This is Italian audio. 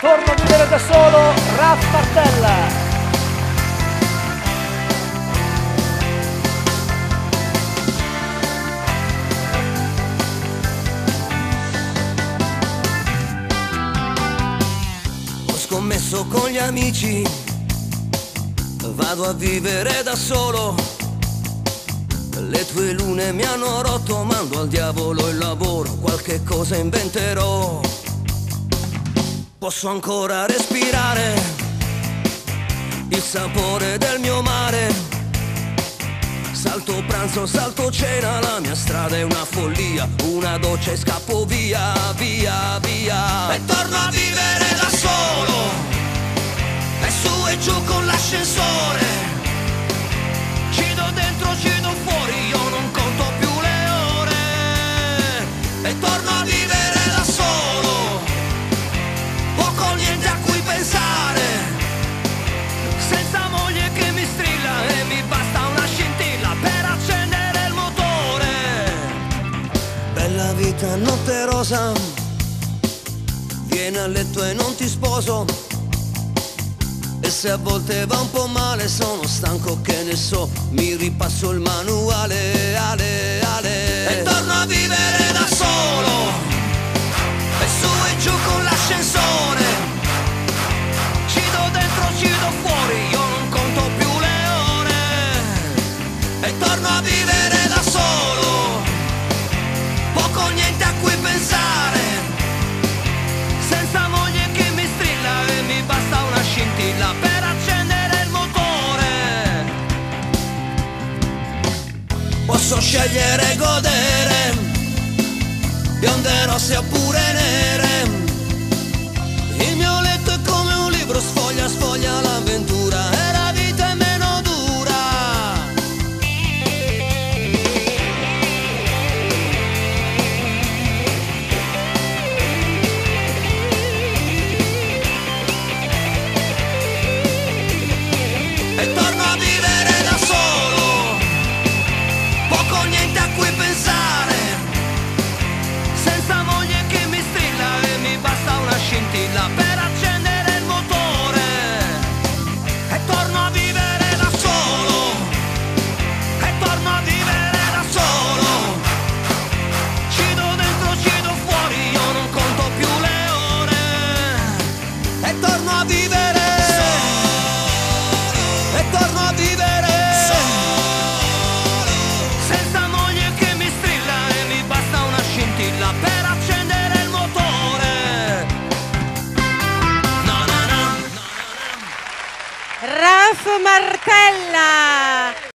Torno a vivere da solo, Raf Martella. Ho scommesso con gli amici, vado a vivere da solo. Le tue lune mi hanno rotto, mando al diavolo il lavoro, qualche cosa inventerò. Posso ancora respirare il sapore del mio mare. Salto pranzo, salto cena, la mia strada è una follia. Una doccia e scappo via, via, via. E torno a vivere da solo, e su e giù con l'ascensore. Cido dentro, cido fuori, io non conto più le ore. E torno a vivere da solo, poco o niente a cui pensare, senza moglie che mi strilla e mi basta una scintilla per accendere il motore. Bella vita, notte rosa, vieni a letto e non ti sposo. E se a volte va un po' male, sono stanco, che ne so, mi ripasso il manuale, ale, ale. E torno a vivere da solo, e su e giù con l'ascensore. Cido dentro, cido fuori, io non conto più le ore. E torno a vivere da solo, poco o niente a cui pensare, senza moglie che mi strilla e mi basta una scintilla per accendere il motore. Posso scegliere e godere, bionde rosse oppure nere. Il mio letto è come un libro, sfoglia, sfoglia l'avventura, e la vita è meno dura. E torno a vivere da solo, poco o niente a cui pensare, senza moglie che mi strilla e mi basta una scintilla per accendere il motore. E torno a vivere da solo, e torno a vivere da solo. Cido dentro, cido fuori, io non conto più le ore. E torno a vivere, e torno a vivere senza moglie che mi strilla e mi basta una scintilla per accendere il motore. No, no, no. Raf Martella.